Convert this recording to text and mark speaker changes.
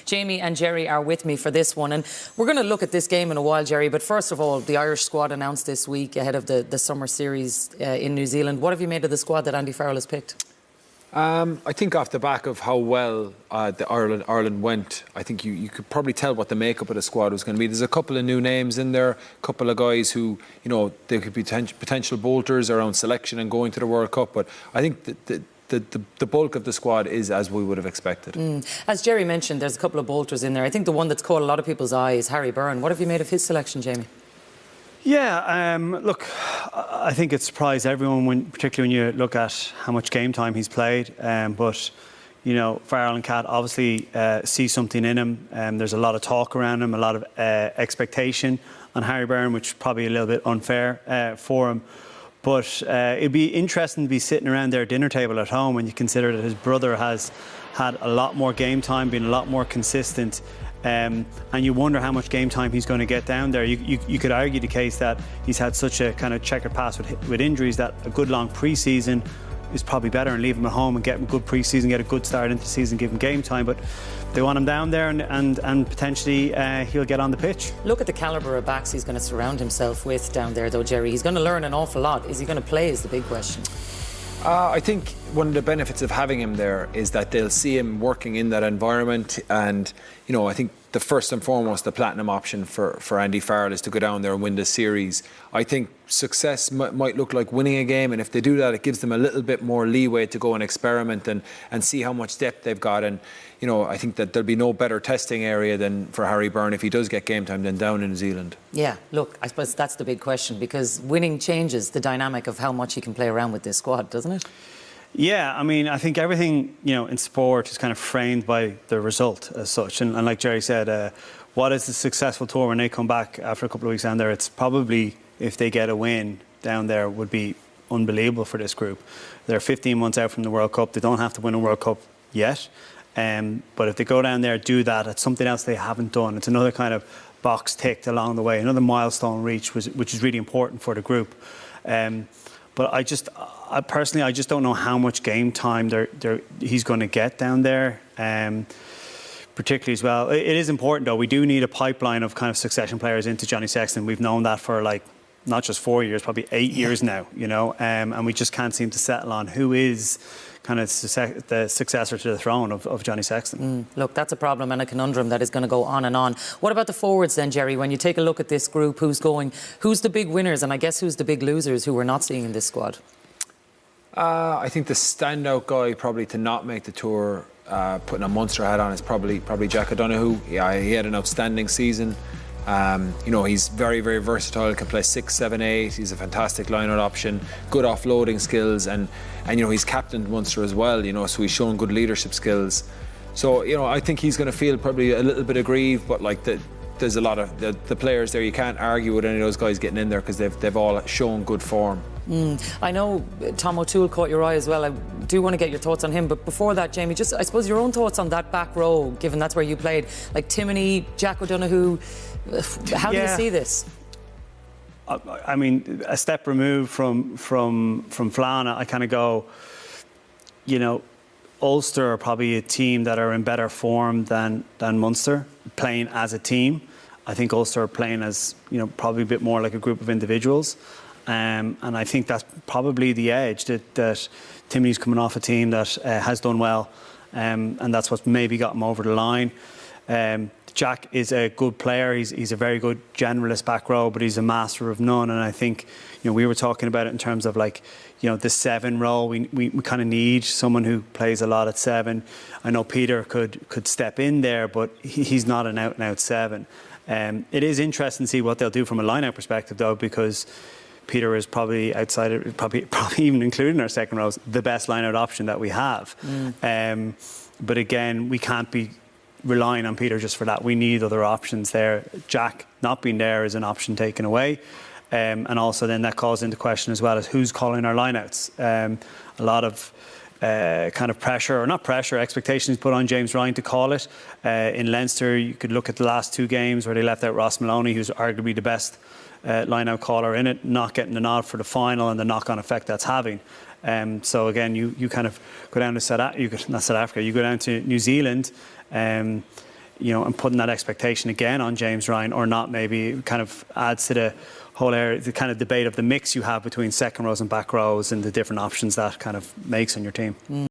Speaker 1: Jamie and Jerry are with me for this one, and we're going to look at this game in a while, Jerry, but first of all, the Irish squad announced this week ahead of the summer series in New Zealand. What have you made of the squad that Andy Farrell has picked?
Speaker 2: I think off the back of how well the Ireland went, I think you could probably tell what the makeup of the squad was going to be. There's a couple of new names in there, a couple of guys who, you know, they could be potential bolters around selection and going to the World Cup, but I think the bulk of the squad is as we would have expected.
Speaker 1: As Jerry mentioned, there's a couple of bolters in there. I think the one that's caught a lot of people's eye is Harry Byrne. What have you made of his selection, Jamie?
Speaker 3: Yeah, look, I think it surprised everyone, particularly when you look at how much game time he's played. But, you know, Farrell and Cat obviously see something in him. There's a lot of talk around him, a lot of expectation on Harry Byrne, which is probably a little bit unfair for him. But it'd be interesting to be sitting around their dinner table at home when you consider that his brother has had a lot more game time, been a lot more consistent. And you wonder how much game time he's going to get down there. You could argue the case that he's had such a kind of checkered past with injuries that a good long pre-season is probably better, and leave him at home and get him a good pre-season, get a good start into the season, give him game time. But they want him down there and potentially he'll get on the pitch. Look
Speaker 1: at the calibre of backs he's going to surround himself with down there, though, Jerry. He's going to learn an awful lot. Is he going to play is the big question.
Speaker 2: I think one of the benefits of having him there is that they'll see him working in that environment, and you know, I think the first and foremost, the platinum option for Andy Farrell is to go down there and win this series. I think success might look like winning a game, and if they do that, it gives them a little bit more leeway to go and experiment and see how much depth they've got. And you know, I think that there'll be no better testing area than for Harry Byrne if he does get game time than down in New Zealand.
Speaker 1: Yeah, look, I suppose that's the big question, because winning changes the dynamic of how much he can play around with this squad, doesn't it?
Speaker 3: Yeah, I mean, I think everything, you know, in sport is kind of framed by the result as such. And like Jerry said, what is the successful tour when they come back after a couple of weeks down there? It's probably, if they get a win down there, would be unbelievable for this group. They're 15 months out from the World Cup. They don't have to win a World Cup yet. But if they go down there, do that, it's something else they haven't done. It's another kind of box ticked along the way, another milestone reached, which is really important for the group. But I personally just don't know how much game time he's going to get down there, particularly as well. It is important, though. We do need a pipeline of kind of succession players into Johnny Sexton. We've known that for like not just 4 years, probably 8 years now, you know, and we just can't seem to settle on who is kind of the successor to the throne of Johnny Sexton.
Speaker 1: Look, that's a problem and a conundrum that is going to go on and on. What about the forwards then, Jerry? When you take a look at this group, who's the big winners, and I guess who's the big losers who we're not seeing in this squad?
Speaker 2: I think the standout guy probably to not make the tour, putting a Munster hat on, is probably Jack O'Donoghue. Yeah, he had an outstanding season. You know, he's very, very versatile, can play 6, 7, 8. He's a fantastic line-out option, good offloading skills, and you know, he's captained Munster as well, you know, so he's shown good leadership skills. So, you know, I think he's going to feel probably a little bit aggrieved, but like there's a lot of the players there. You can't argue with any of those guys getting in there because they've all shown good form.
Speaker 1: I know Tom O'Toole caught your eye as well. I do want to get your thoughts on him, but before that, Jamie, just I suppose your own thoughts on that back row, given that's where you played, like Timoney, Jack O'Donoghue. How do you see this?
Speaker 3: I mean, a step removed from Flannery, I kind of go, you know, Ulster are probably a team that are in better form than Munster, playing as a team. I think Ulster are playing as, you know, probably a bit more like a group of individuals. And I think that's probably the edge that Timoney's coming off a team that has done well, and that's what's maybe got him over the line. Jack is a good player. He's a very good generalist back row, but he's a master of none. And I think, you know, we were talking about it in terms of like, you know, the 7 role. We kind of need someone who plays a lot at 7. I know Peter could step in there, but he's not an out-and-out 7. It is interesting to see what they'll do from a line-out perspective, though, because Peter is probably outside of, probably even including our second rows, the best line-out option that we have. But again, we can't be relying on Peter just for that. We need other options there. Jack not being there is an option taken away. And also then that calls into question as well as who's calling our lineouts. A lot of kind of pressure, or not pressure, expectations put on James Ryan to call it. In Leinster, you could look at the last 2 games where they left out Ross Maloney, who's arguably the best line-out caller in it, not getting the nod for the final and the knock-on effect that's having. So again, you kind of go down to you go down to New Zealand. and putting that expectation again on James Ryan or not, maybe kind of adds to the whole area, the kind of debate of the mix you have between second rows and back rows and the different options that kind of makes on your team.